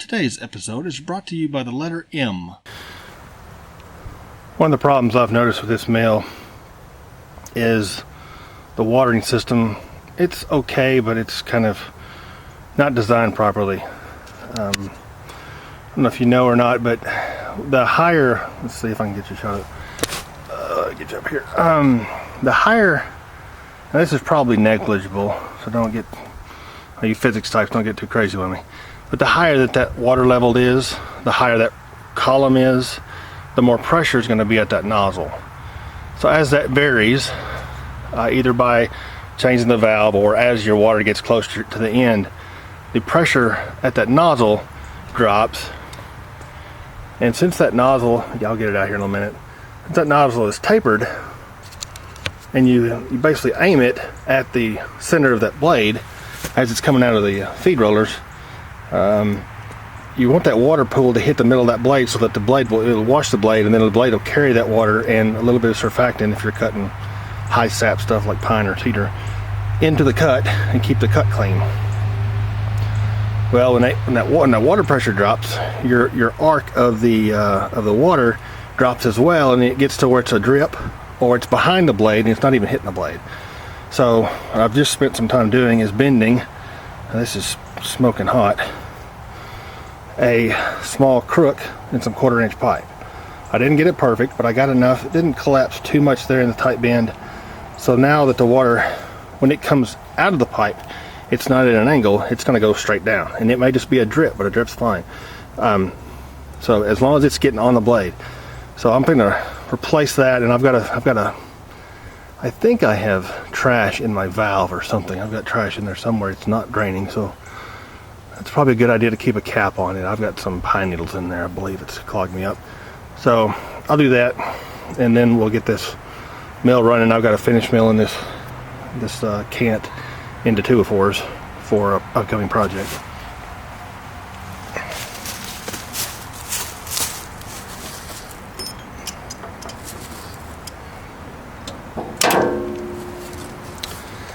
Today's episode is brought to you by the letter M. One of the problems I've noticed with this mill is the watering system. It's okay, but it's kind of not designed properly. I don't know if you know or not, but the higher, let's see if I can get you a shot of, get you up here. The higher, now this is probably negligible, so don't get, you physics types don't get too crazy with me. But the higher that water level is, the higher that column is, the more pressure is going to be at that nozzle. So as that varies, either by changing the valve or as your water gets closer to the end, the pressure at that nozzle drops. And since that nozzle, I'll get it out here in a minute, since that nozzle is tapered, and you basically aim it at the center of that blade as it's coming out of the feed rollers, you want that water pool to hit the middle of that blade so that the blade it'll wash the blade, and then the blade will carry that water and a little bit of surfactant, if you're cutting high sap stuff like pine or cedar, into the cut and keep the cut clean. Well, when that water pressure drops, your arc of the water drops as well, and it gets to where it's a drip or it's behind the blade and it's not even hitting the blade. So what I've just spent some time doing is bending, and this is smoking hot, a small crook and some 1/4 inch pipe. I didn't get it perfect, but I got enough. It didn't collapse too much there in the tight bend. So now that the water, when it comes out of the pipe, it's not at an angle, it's going to go straight down. And it may just be a drip, but a drip's fine. So as long as it's getting on the blade. So I'm going to replace that, and I've got a I think I have trash in my valve or something. I've got trash in there somewhere. It's not draining, so it's probably a good idea to keep a cap on it. I've got some pine needles in there. I believe it's clogged me up. So I'll do that, and then we'll get this mill running. I've got to finish milling this cant into 204s for an upcoming project.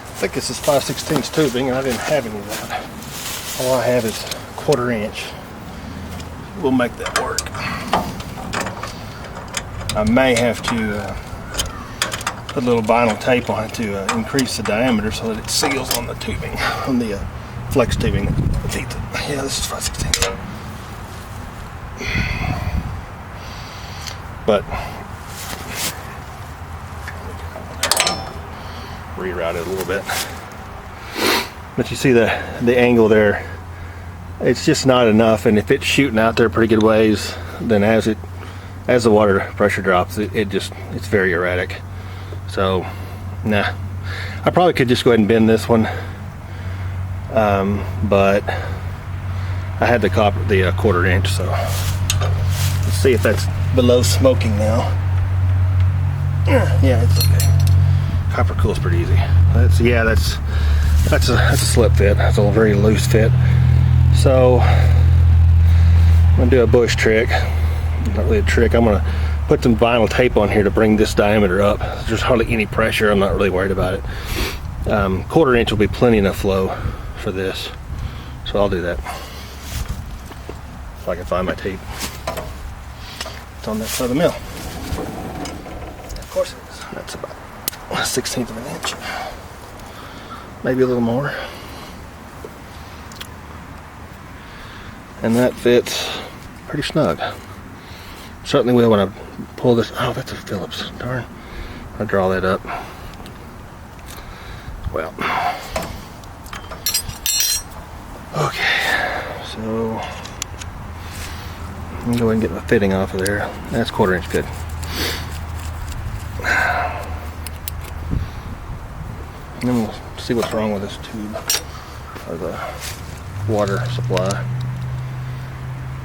I think this is 5/16 tubing, and I didn't have any of that. All I have is 1/4 inch. We'll make that work. I may have to put a little vinyl tape on it to increase the diameter so that it seals on the tubing, on the flex tubing that feeds it. Yeah, this is 5/16. But reroute it a little bit. But you see the angle there, it's just not enough, and if it's shooting out there pretty good ways, then as the water pressure drops, it's very erratic. So nah, I probably could just go ahead and bend this one, but I had the 1/4 inch, so let's see if that's below smoking now. Yeah, it's okay. Copper cools pretty easy. That's a slip fit. That's a very loose fit. So I'm gonna do a bush trick. Not really a trick. I'm gonna put some vinyl tape on here to bring this diameter up. There's hardly any pressure. I'm not really worried about it. 1/4 inch will be plenty enough flow for this. So I'll do that. If I can find my tape. It's on that side of the mill. Of course it is. That's about 1/16 of an inch, maybe a little more, and that fits pretty snug. Certainly will when I pull this. Oh, that's a Phillips. Darn, I'll draw that up. Well, okay, so I'm gonna go ahead and get my fitting off of there. That's 1/4 inch good. And then we'll see what's wrong with this tube or the water supply.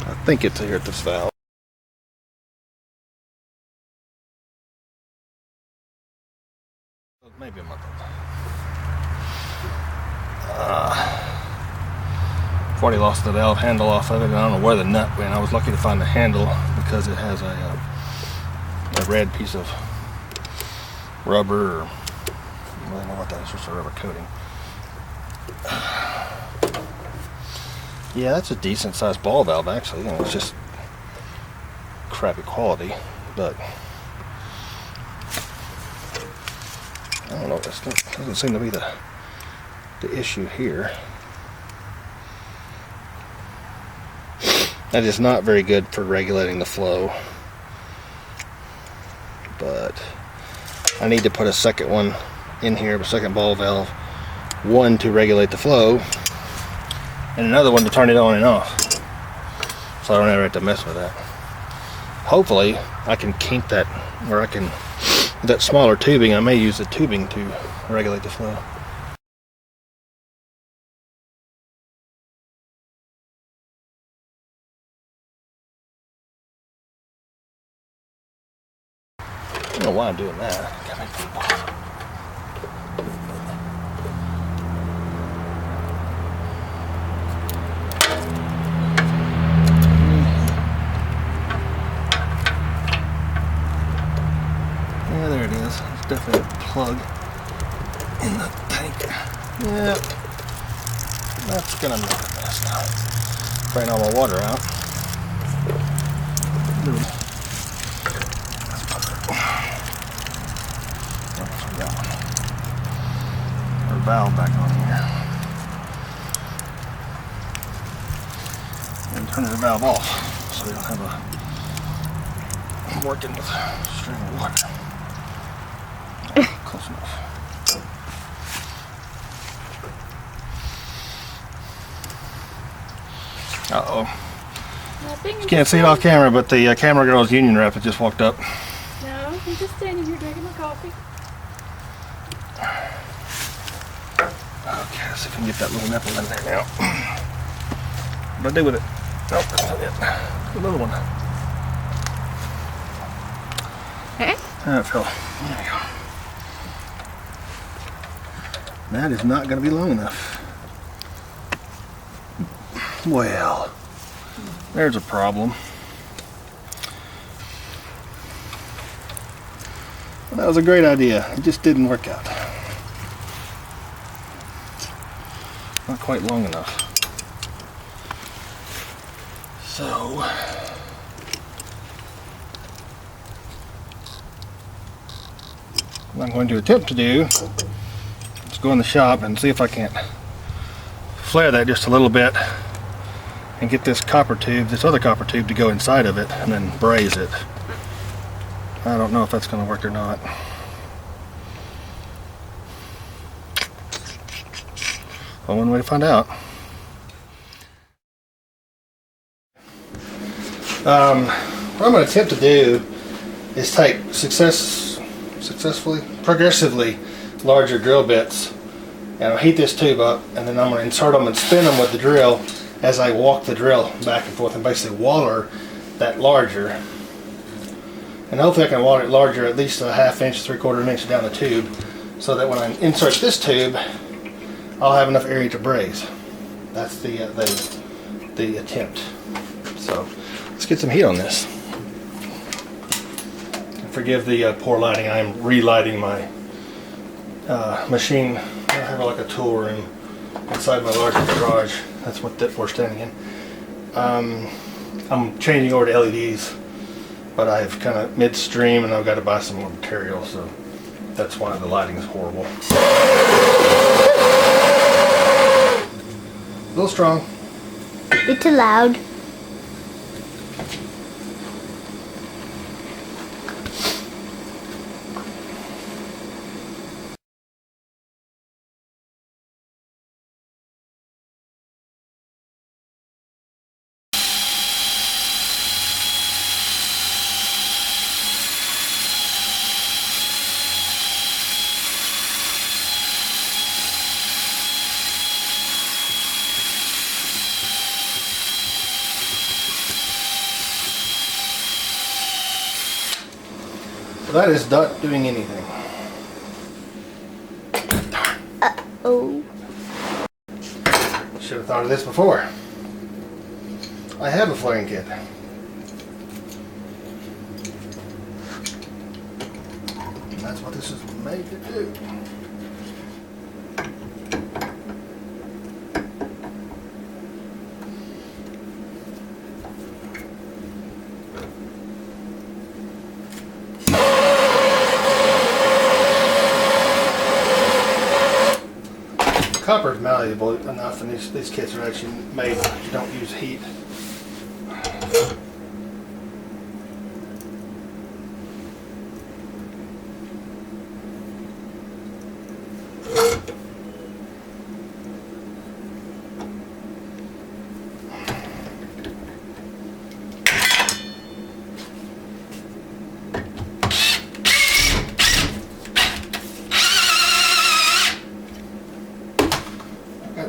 I think it's here at this valve. Maybe a month old. I've already lost the valve handle off of it, and I don't know where the nut went. I was lucky to find the handle because it has a red piece of rubber, or I don't know what that is, just a rubber coating. Yeah, that's a decent sized ball valve actually. It's just crappy quality, but I don't know. That doesn't seem to be the issue here. That is not very good for regulating the flow, but I need to put a second one in here, a second ball valve, one to regulate the flow and another one to turn it on and off, so I don't ever have to mess with that. Hopefully I can kink that, or I can, with that smaller tubing, I may use the tubing to regulate the flow. I don't know why I'm doing that. Yeah, there it is. It's definitely a plug in the tank. Yeah, that's gonna make a mess now. Drain all my water out. Valve back on here and turn the valve off so we don't have a working with stream of water. Close enough. Nothing. You can't see it off camera, but the camera girl's union rep has just walked up. No, I'm just standing here drinking my coffee. Okay, let's see if we can get that little nipple in there now. What do I do with it? Nope, that's not it. Another one. Okay. That fell. There you go. That is not going to be long enough. Well, there's a problem. Well, that was a great idea. It just didn't work out. Not quite long enough. So what I'm going to attempt to do is go in the shop and see if I can't flare that just a little bit and get this copper tube, this other copper tube, to go inside of it and then braze it. I don't know if that's going to work or not. Well, one way to find out. What I'm going to attempt to do is take progressively larger drill bits, and I'll heat this tube up, and then I'm going to insert them and spin them with the drill as I walk the drill back and forth and basically waller that larger. And hopefully I can waller it larger, at least a ½ inch, 3/4 inch down the tube, so that when I insert this tube, I'll have enough area to braze. That's the attempt. So let's get some heat on this. Forgive the poor lighting. I am relighting my machine. I have like a tool room inside my larger garage. That's what we're standing in. I'm changing over to LEDs, but I've kind of midstream and I've got to buy some more material, so that's why the lighting is horrible. A little strong. It's loud. That is not doing anything. Oh. Should have thought of this before. I have a flaring kit. And that's what this is made to do. copper is malleable enough, and these kits are actually made so you don't use heat.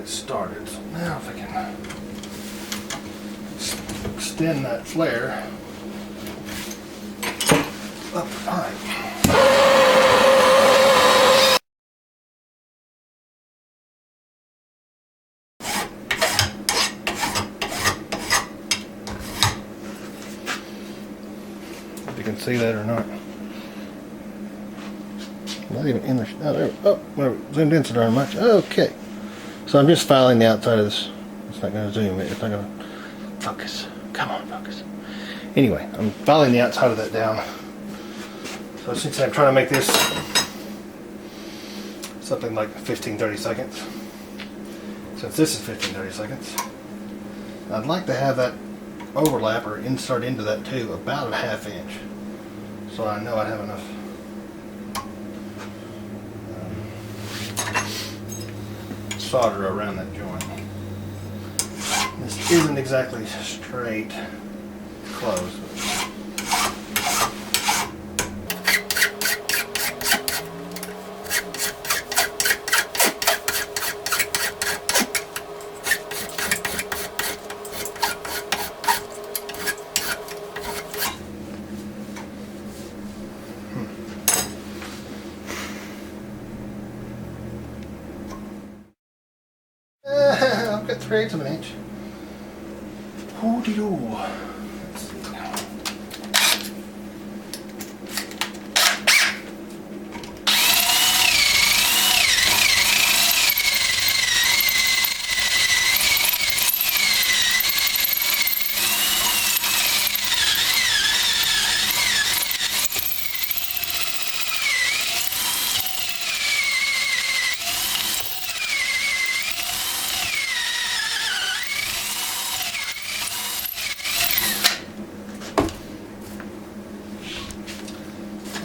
Started. So now if I can extend that flare up the pipe. If you can see that or not. Not even in the... Oh, there, zoomed in so darn much. Okay. So I'm just filing the outside of this. It's not going to zoom. It's not going to focus. Come on, focus. Anyway, I'm filing the outside of that down. So since I'm trying to make this something like 15-30 seconds, since this is 15-30 seconds, I'd like to have that overlap or insert into that tube about a 1/2 inch. So I know I'd have enough. Solder around that joint. This isn't exactly straight close. I've got 3/8 of an inch. Hoo-dee-doo. Let's see.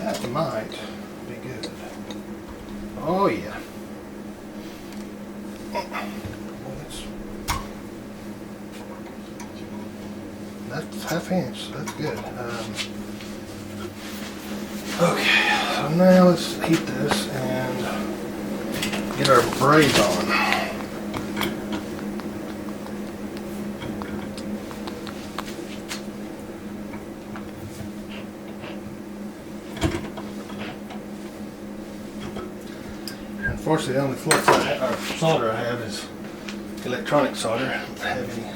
That might be good. Oh yeah. That's 1/2 inch, so that's good. Okay, so now let's heat this and get our braze on. Unfortunately, the only flux or solder I have is electronic solder. I don't have any.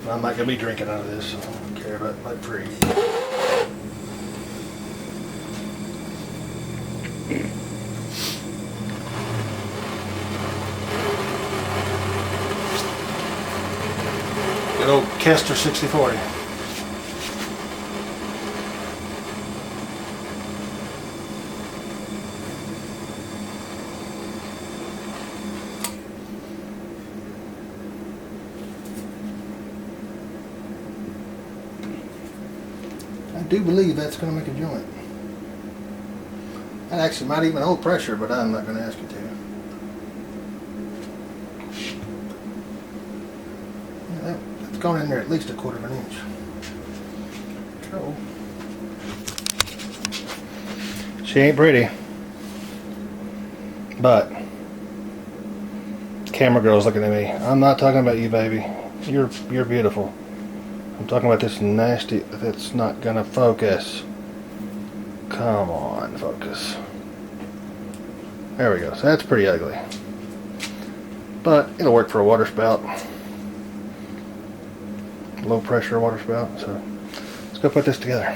I'm not going to be drinking out of this, so I don't care about my free. Good old Kester 6040. I do believe that's going to make a joint. That actually might even hold pressure, but I'm not going to ask you to. Yeah, that's gone in there at least 1/4 of an inch. So, she ain't pretty, but camera girl's looking at me. I'm not talking about you, baby. You're beautiful. I'm talking about this nasty that's not gonna focus. Come on, focus. There we go. So that's pretty ugly, but it'll work for a water spout, low pressure water spout. So let's go put this together.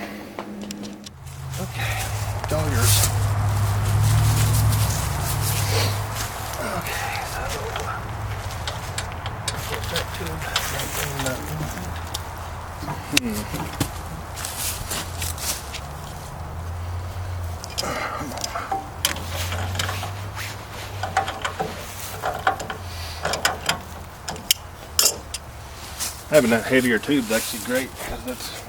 Okay, it's all yours. Okay, so get that tube. Having that heavier tube is actually great because that's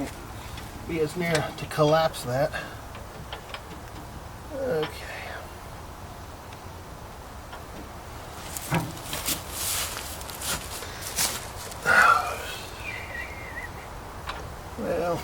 be as near to collapse that. Okay. Well.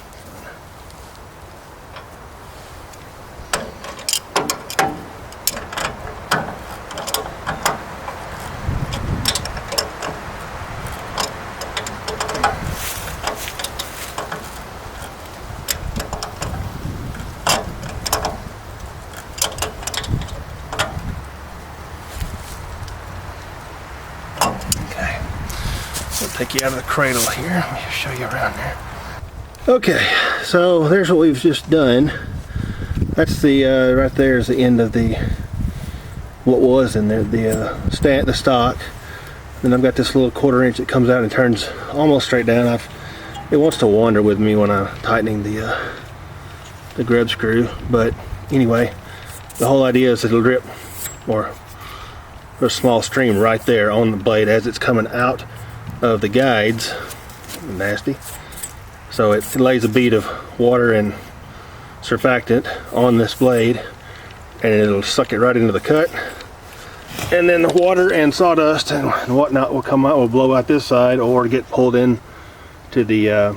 Take you out of the cradle here. Let me show you around there. Okay, so there's what we've just done. That's the right there is the end of the what was in there, the stock. Then I've got this little 1/4 inch that comes out and turns almost straight down. It wants to wander with me when I'm tightening the grub screw, but anyway, the whole idea is it'll drip, or there's a small stream right there on the blade as it's coming out of the guides. Nasty. So it lays a bead of water and surfactant on this blade, and it'll suck it right into the cut, and then the water and sawdust and whatnot will come out, will blow out this side or get pulled in to the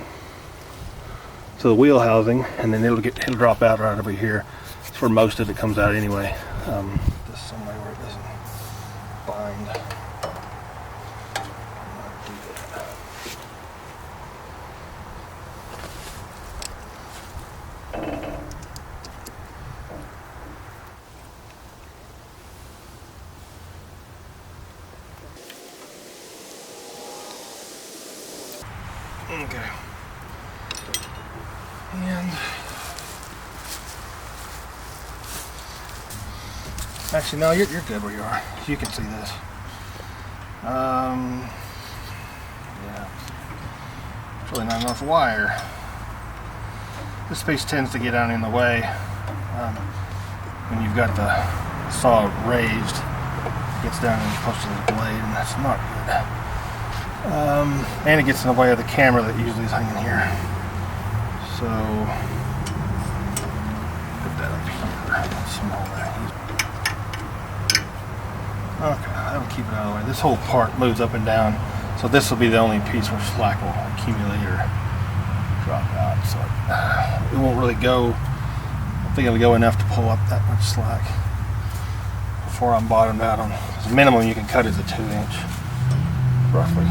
wheel housing, and then it'll drop out right over here. It's where most of it comes out anyway. This somewhere where it doesn't bind. Okay. And actually, no, you're good where you are. You can see this. Yeah. It's really not enough wire. This piece tends to get down in the way when you've got the saw raised. It gets down and close to the blade, and that's not good. And it gets in the way of the camera that usually is hanging here. So put that up here. Smaller. Okay, that'll keep it out of the way. This whole part moves up and down, so this will be the only piece where slack will accumulate or drop out. So it won't really go. I think it'll go enough to pull up that much slack before I'm bottomed out on. The minimum you can cut is a 2-inch. Roughly.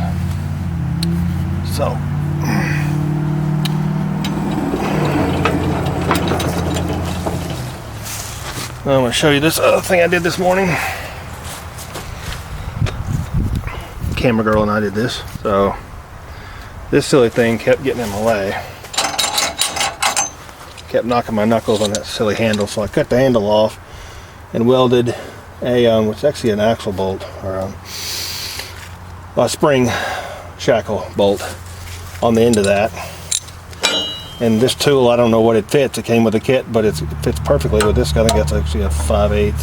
So I'm going to show you this other thing I did this morning. Camera girl and I did this. So this silly thing kept getting in my way. Kept knocking my knuckles on that silly handle, so I cut the handle off and welded which is actually an axle bolt, or a spring shackle bolt on the end of that. And this tool, I don't know what it fits. It came with a kit, but it fits perfectly with this. I think that's actually a 5/8,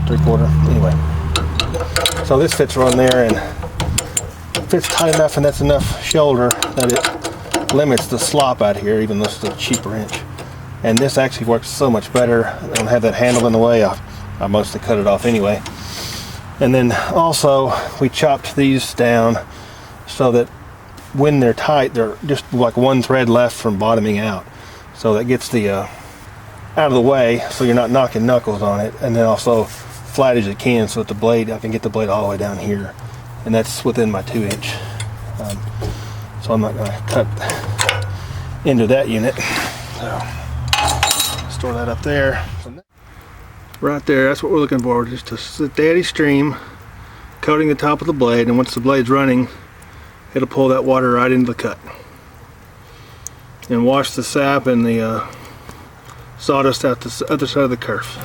3/4. Anyway, so this fits right there and fits tight enough, and that's enough shoulder that it limits the slop out here, even though it's a cheaper inch. And this actually works so much better. I don't have that handle in the way. I mostly cut it off anyway. And then also we chopped these down so that when they're tight, they're just like one thread left from bottoming out. So that gets the out of the way, so you're not knocking knuckles on it, and then also flat as you can, so that the blade, I can get the blade all the way down here, and that's within my 2-inch. So I'm not going to cut into that unit. So store that up there. Right there, that's what we're looking for, just a steady stream coating the top of the blade, and once the blade's running, it'll pull that water right into the cut. And wash the sap and the sawdust out the other side of the kerf.